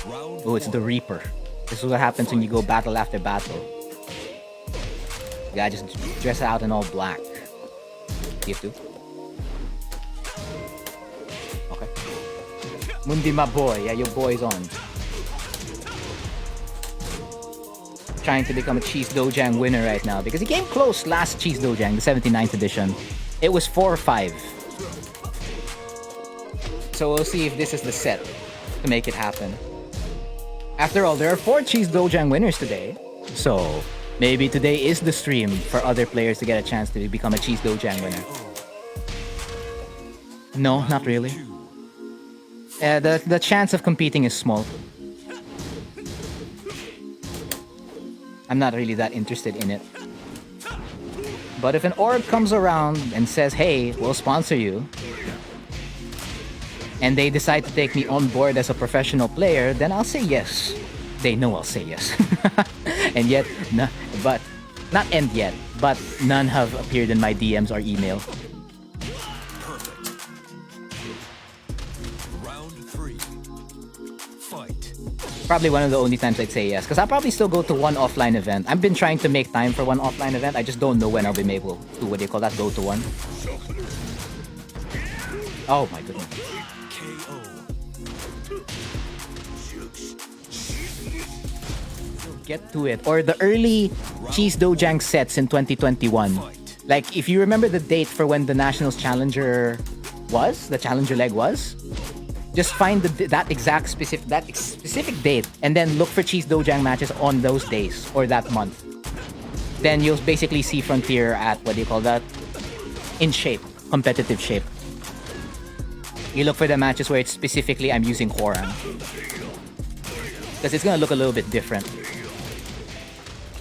Oh, it's the Reaper. This is what happens when you go battle after battle. You gotta just dress out in all black. You have to. Okay. Mundiii, my boy. Yeah, your boy's on. Trying to become a Cheese Dojang winner right now because he came close last Cheese Dojang, the 79th edition. It was 4-5. So we'll see if this is the set to make it happen. After all, there are 4 Cheese Dojang winners today. So maybe today is the stream for other players to get a chance to become a Cheese Dojang winner. No, not really. The chance of competing is small. I'm not really that interested in it. But if an orb comes around and says, hey, we'll sponsor you, and they decide to take me on board as a professional player, then I'll say yes. They know I'll say yes. And yet, no, but not end yet, but none have appeared in my DMs or email. Probably one of the only times I'd say yes, because I'll probably still go to one offline event. I've been trying to make time for one offline event. I just don't know when I'll be able to, what do you call that, go to one. Oh my goodness. Get to it. Or the early Cheese Dojang sets in 2021. Like, if you remember the date for when the Nationals Challenger was, the Challenger leg was, just find that specific date and then look for Cheese Dojang matches on those days or that month. Then you'll basically see Frontier at, what do you call that? In shape, competitive shape. You look for the matches where it's specifically I'm using Hwoarang. Because it's gonna look a little bit different.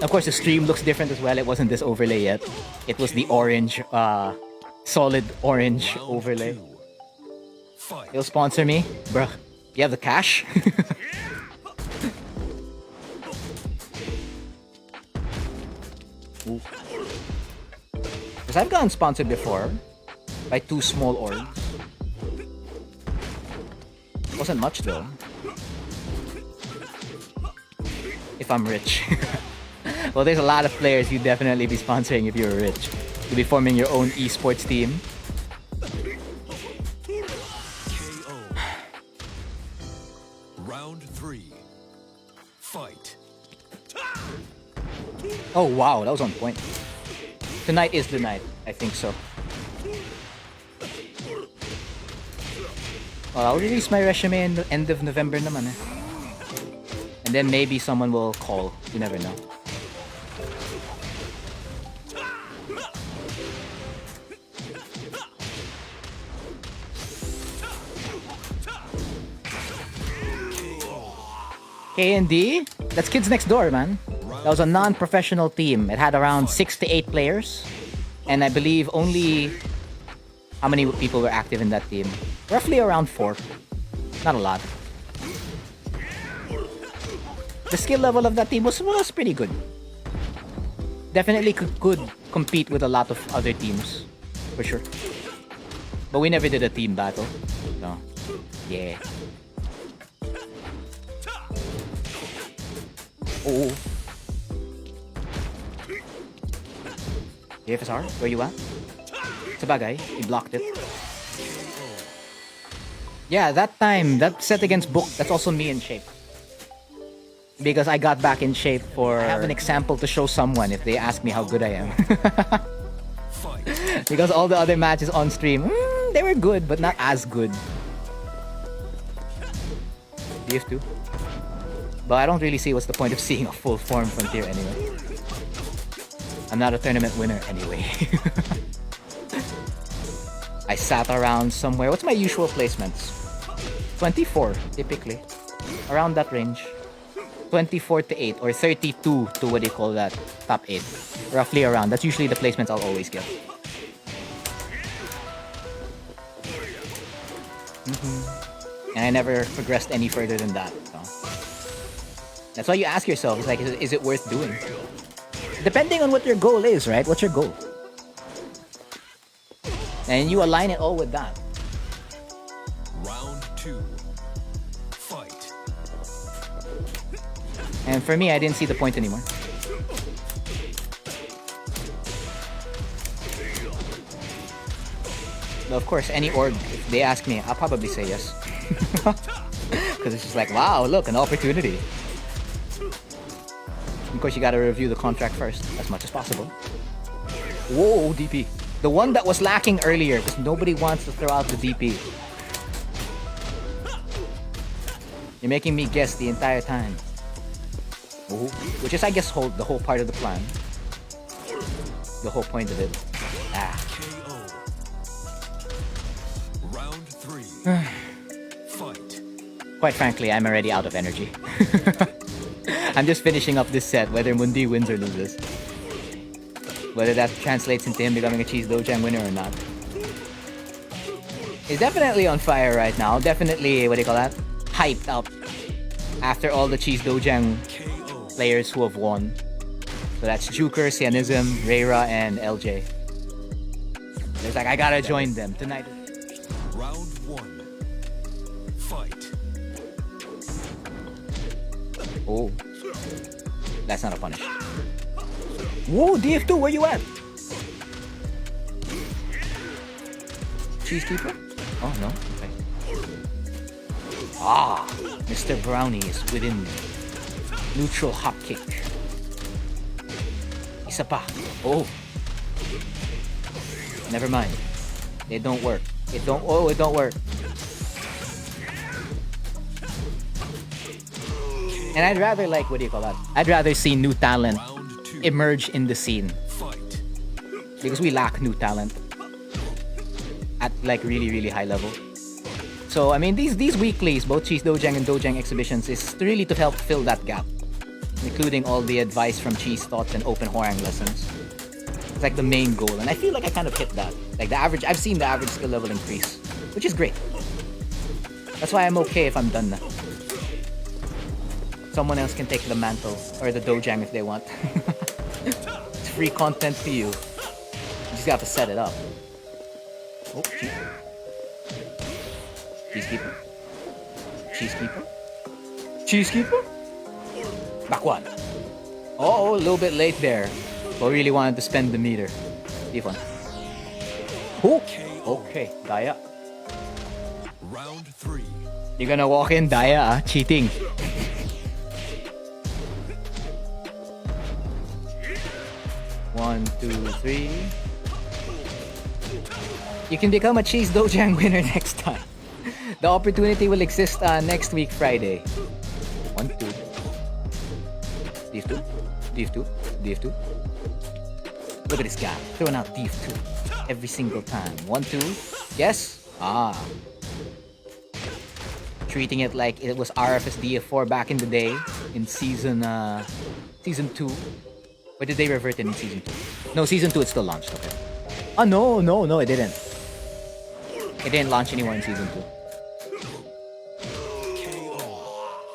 Of course, the stream looks different as well. It wasn't this overlay yet. It was the orange, solid orange overlay. You'll sponsor me? Bruh, you have the cash? Because I've gotten sponsored before by 2 small orbs. Wasn't much though. If I'm rich. Well, there's a lot of players you'd definitely be sponsoring if you were rich. You'll be forming your own esports team. Round 3. Fight. Oh wow, that was on point. Tonight is the night. I think so. Well, I'll release my resume in the end of November naman eh. And then maybe someone will call. You never know. K&D? That's Kids Next Door, man. That was a non-professional team. It had around 6 to 8 players. And I believe only... How many people were active in that team? Roughly around 4. Not a lot. The skill level of that team was pretty good. Definitely could compete with a lot of other teams. For sure. But we never did a team battle. No. Yeah. Oh. FSR, where you at? Sabagay, he blocked it. Yeah, that time, that set against Book, that's also me in shape. Because I got back in shape for... I have an example to show someone if they ask me how good I am. Because all the other matches on stream, they were good, but not as good. BF2. But I don't really see what's the point of seeing a full form Frontier anyway. I'm not a tournament winner anyway. I sat around somewhere. What's my usual placements? 24, typically. Around that range. 24 to 8 or 32 to what do you call that? Top 8. Roughly around. That's usually the placements I'll always get. And I never progressed any further than that. So. That's why you ask yourself, it's like, is it worth doing? Depending on what your goal is, right? What's your goal? And you align it all with that. Round 2. Fight. And for me, I didn't see the point anymore. But of course, any org, if they ask me, I'll probably say yes. Because it's just like, wow, look, an opportunity. Of course, you gotta review the contract first, as much as possible. Whoa, DP. The one that was lacking earlier, because nobody wants to throw out the DP. You're making me guess the entire time. Ooh, which is, I guess, the whole part of the plan. The whole point of it. Ah. Round 3. Fight. Quite frankly, I'm already out of energy. I'm just finishing up this set, whether Mundiii wins or loses. Whether that translates into him becoming a Cheese Dojang winner or not. He's definitely on fire right now. Definitely, what do you call that? Hyped up. After all the Cheese Dojang players who have won. So that's Juker, Cyanism, Reira, and LJ. It's like, I gotta join them tonight. Round 1. Fight. Oh. That's not a punish. Whoa, DF2, where you at? Cheesekeeper? Oh, no. Okay. Ah, Mr. Brownie is within me. Neutral hop kick. Isa pa. Oh. Never mind. It don't work. It don't work. And I'd rather, like, what do you call that? I'd rather see new talent emerge in the scene. Because we lack new talent at, like, really, really high level. So, I mean, these weeklies, both Cheese Dojang and Dojang exhibitions, is really to help fill that gap. Including all the advice from Cheese Thoughts and open Hwoarang lessons. It's like the main goal, and I feel like I kind of hit that. Like the average, I've seen the average skill level increase, which is great. That's why I'm okay if I'm done now. Someone else can take the mantle, or the Dojang if they want. It's free content to you. You just have to set it up. Oh, Cheesekeeper. Cheesekeeper. Cheesekeeper? Back one. Oh, a little bit late there. But really wanted to spend the meter. Defon. Oh, okay. Daya. Round 3. You're gonna walk in Daya, cheating. One, two, three. You can become a Cheese Dojang winner next time. The opportunity will exist next week, Friday. 1, 2. DF2, DF2, DF2. Look at this guy, throwing out DF2 every single time. 1, 2, yes? Ah. Treating it like it was RFS DF4 back in the day in season 2. Or did they revert it in season 2? No, season 2 it's still launched, okay. Oh, no, it didn't. It didn't launch anymore in season 2.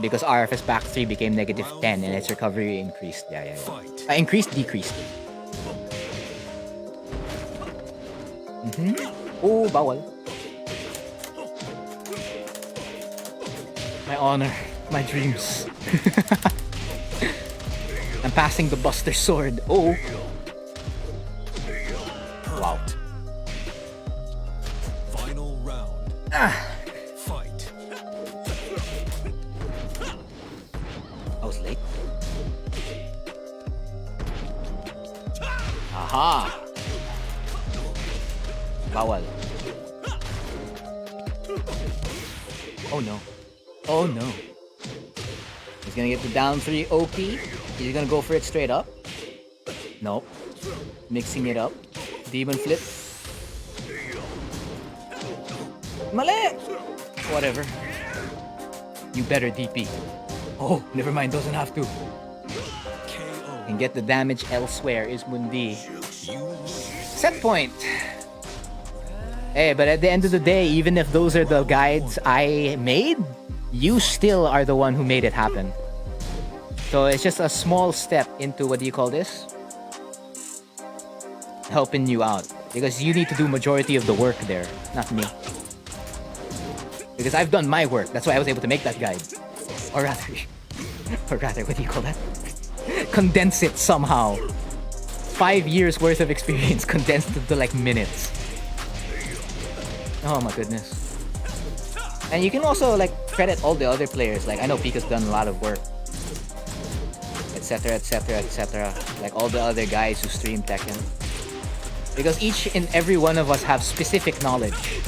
Because RFS Back 3 became -10 and its recovery increased. Yeah. Increased, decreased. Oh, bawal. My honor, my dreams. I'm passing the Buster Sword. Oh. Wow. Final round. Fight. I was late. Aha! Bawal. Oh no. Oh no. He's gonna get the down 3 Oki. He's gonna go for it straight up. Nope. Mixing it up. Demon flip. Mali! Whatever. You better DP. Oh, never mind, doesn't have to. Can get the damage elsewhere is Mundiii. Set point. Hey, but at the end of the day, even if those are the guides I made, you still are the one who made it happen. So it's just a small step into, what do you call this? Helping you out. Because you need to do majority of the work there, not me. Because I've done my work, that's why I was able to make that guide. Or rather, Or rather, what do you call that? Condense it somehow. 5 years worth of experience condensed into like minutes. Oh my goodness. And you can also like credit all the other players. Like I know Pika's done a lot of work, etc, etc, etc. Like all the other guys who stream Tekken, because each and every one of us have specific knowledge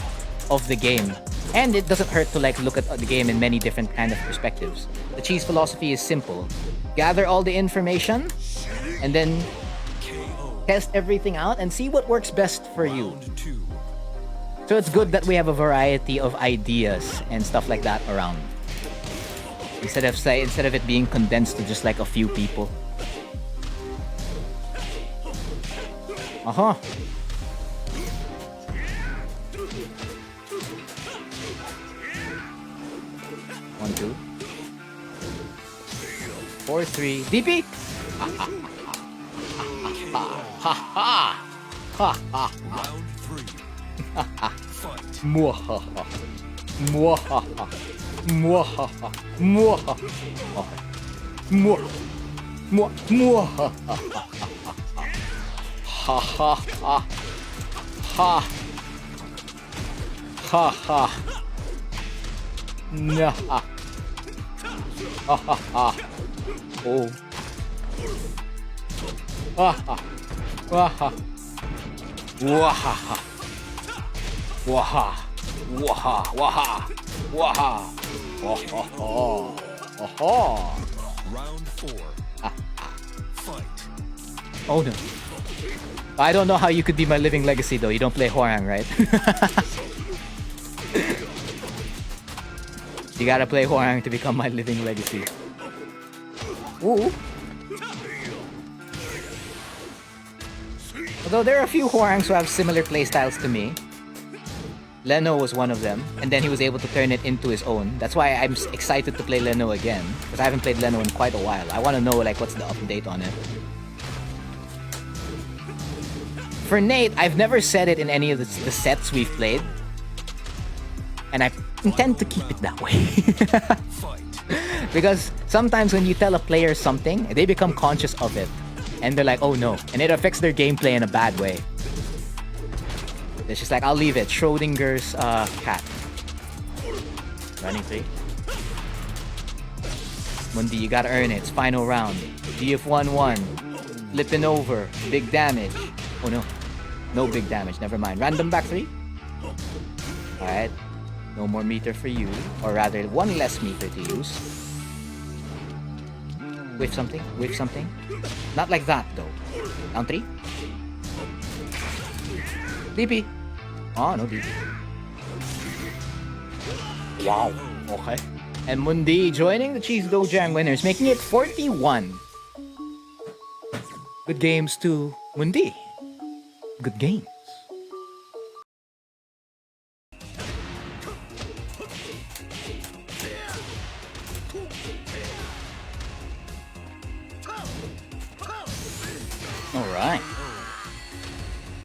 of the game, and it doesn't hurt to like look at the game in many different kind of perspectives. The cheese philosophy is simple: gather all the information, and then test everything out and see what works best for you. Round 2. So it's good that we have a variety of ideas and stuff like that around. Instead of it being condensed to just like a few people. Uh-huh. One, two. 4, 3. DP! Ha ha! Ha ha! Round 3. Fight. Mwahaha. Mwahaha. Mwahaha. Mwahaha. Mwahaha. Ha ha ha. Ha. Ha ha. Nah. Ha ha ha. Oh. Ha ha. Waha. Waha. Waha. Waha. Waha. Waha. Waha. Waha. Round 4. Fight. Oh no. I don't know how you could be my living legacy though. You don't play Hwoarang, right? You gotta play Hwoarang to become my living legacy. Ooh. Although there are a few Hwoarangs who have similar playstyles to me. Leno was one of them, and then he was able to turn it into his own. That's why I'm excited to play Leno again, because I haven't played Leno in quite a while. I want to know like what's the update on it. For Nate, I've never said it in any of the sets we've played, and I intend to keep it that way. Because sometimes when you tell a player something, they become conscious of it, and they're like, oh no, and it affects their gameplay in a bad way. It's just like, I'll leave it. Schrodinger's cat. Running 3. Mundiii, you gotta earn it. It's final round. DF1-1. Flipping over. Big damage. Oh no. No big damage. Never mind. Random back 3. Alright. No more meter for you. Or rather, one less meter to use. Whiff something. Whiff something. Not like that though. Down 3. DP. Oh, no DP. Wow. Okay. And Mundiii joining the Cheese Dojang winners, making it 41. Good games to Mundiii. Good games. All right.